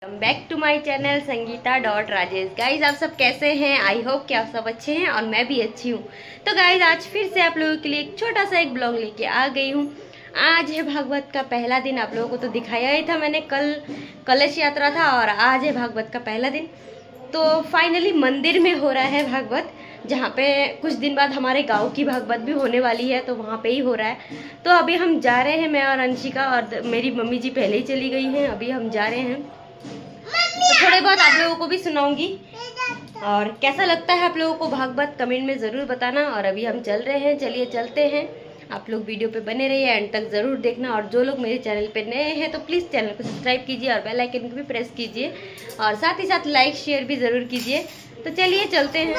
Welcome back to my channel Sangeeta dot Rajesh. Guys आप सब कैसे हैं? आई होप कि आप सब अच्छे हैं और मैं भी अच्छी हूँ। तो गाइज आज फिर से आप लोगों के लिए एक छोटा सा एक ब्लॉग लेके आ गई हूँ। आज है भागवत का पहला दिन। आप लोगों को तो दिखाया ही था मैंने, कल कलश यात्रा था और आज है भागवत का पहला दिन। तो फाइनली मंदिर में हो रहा है भागवत, जहाँ पे कुछ दिन बाद हमारे गांव की भागवत भी होने वाली है, तो वहाँ पे ही हो रहा है। तो अभी हम जा रहे हैं, मैं और अंशिका, और मेरी मम्मी जी पहले ही चली गई हैं। अभी हम जा रहे हैं, तो थोड़े बहुत आप लोगों को भी सुनाऊंगी। और कैसा लगता है आप लोगों को भागवत कमेंट में ज़रूर बताना। और अभी हम चल रहे हैं, चलिए चलते हैं। आप लोग वीडियो पे बने रहिए, एंड तक ज़रूर देखना। और जो लोग मेरे चैनल पे नए हैं तो प्लीज़ चैनल को सब्सक्राइब कीजिए और बेल आइकन को भी प्रेस कीजिए, और साथ ही साथ लाइक शेयर भी ज़रूर कीजिए। तो चलिए चलते हैं।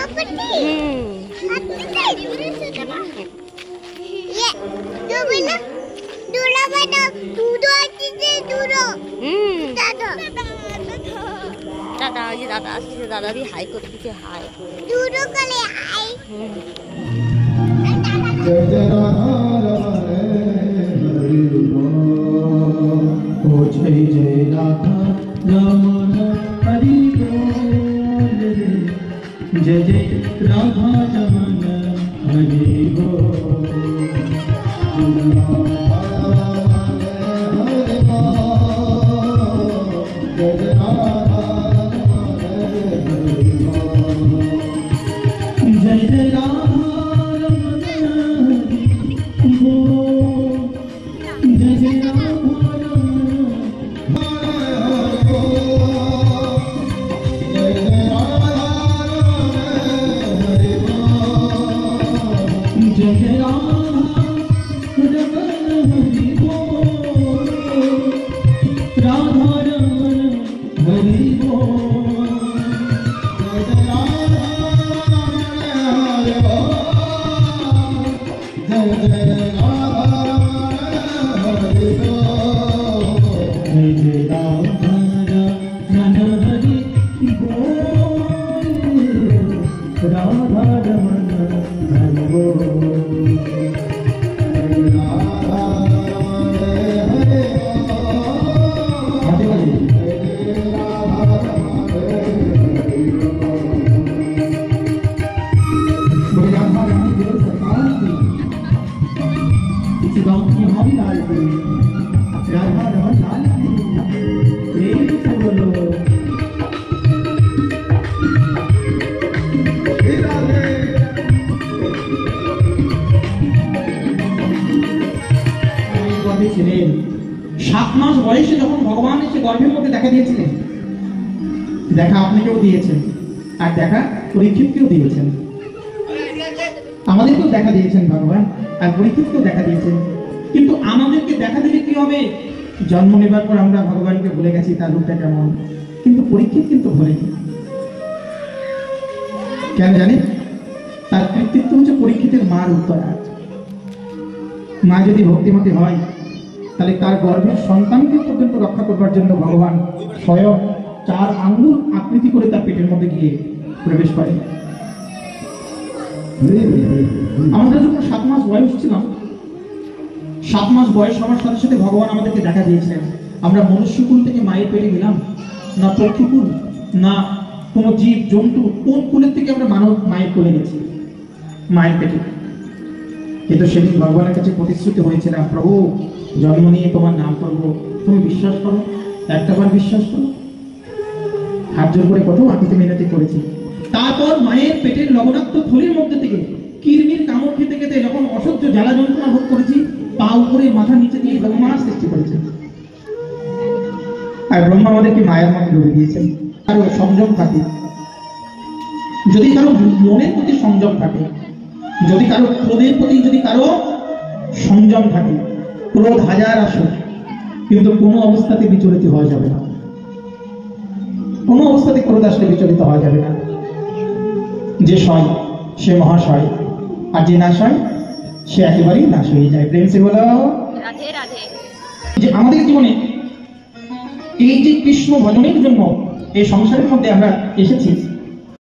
दादा ये दादा से दादा भी हाई को दीजिए, हाय दूरो कले हाय। जय जय राधा ओ जय जय राधा रमण हरि बोल, जय जय राधा रमण हरि बोल। सात मास বয়সে যখন ভগবান এসে গর্ভের মধ্যে দেখা দিয়েছিলেন, দেখা আপনাকেও দিয়েছেন আর দেখা পরীক্ষিতকেও দিয়েছেন, আমাদেরকেও দেখা দিয়েছেন ভগবান আর পরীক্ষিতকেও দেখা দিয়েছেন। কিন্তু আমাদেরকে দেখা দিলে কি হবে? জন্ম নেবার পর আমরা ভগবানকে ভুলে গেছি তার রূপটা কেমন, কিন্তু পরীক্ষিত কিন্তু ভুলেনি। কেন জানেন? তার কৃতিত্ব হচ্ছে পরীক্ষিতের মার উত্তরা। মা যদি ভক্তিমতী হয় তাহলে তার গর্ভের সন্তানকে পর্যন্ত রক্ষা করবার জন্য ভগবান স্বয়ং 4 আঙ্গুল আকৃতি করে তার পেটের মধ্যে গিয়ে প্রবেশ করে। আমাদের যখন 7 মাস বয়স ছিলাম, 7 মাস বয়স হওয়ার সাথে সাথে ভগবান আমাদেরকে দেখা দিয়েছিলেন। আমরা মনুষ্যকুল থেকে মায়ের পেটে গেলাম না, পক্ষীকুল না কোনো জীব জন্তু, কোন কুলের থেকে আমরা মানব মায়ের কোলে গেছি? মায়ের পেটে। কিন্তু সেদিন ভগবানের কাছে প্রতিশ্রুতি হয়েছিল, প্রভু জন্ম নিয়ে তোমার নাম করবো, তুমি বিশ্বাস করো, একটাবার বিশ্বাস করো। হাত জোর করে কত আকুতি মিনতি করেছি। তারপর মায়ের পেটের লবণাক্ত থলির মধ্যে থেকে কিরমির কামড় খেতে খেতে যখন অসহ্য জ্বালা যন্ত্রণা ভোগ করেছি, পা উপরে মাথা নিচে দিয়ে ব্রহ্মার সৃষ্টি করেছে। আর ব্রহ্মা আমাদেরকে মায়ের মধ্যে ডুবে দিয়েছেন। আর সংযম থাকে, যদি কারো মনের প্রতি সংযম থাকে, যদি কারো ক্রোধের প্রতি যদি কারো সংযম থাকে, ক্রোধ হাজার আসুক কিন্তু কোনো অবস্থাতে বিচলিত হওয়া যাবে না। কোনো অবস্থাতে ক্রোধ আসলে বিচলিত হওয়া যাবে না। যে সয় সে মহাশয়, আর যে না সয় সে একেবারেই নাশ হয়ে যায়। প্রেম সে বলো রাধে রাধে। যে আমাদের জীবনে এই যে কৃষ্ণ ভজনের জন্য এই সংসারের মধ্যে আমরা এসেছি,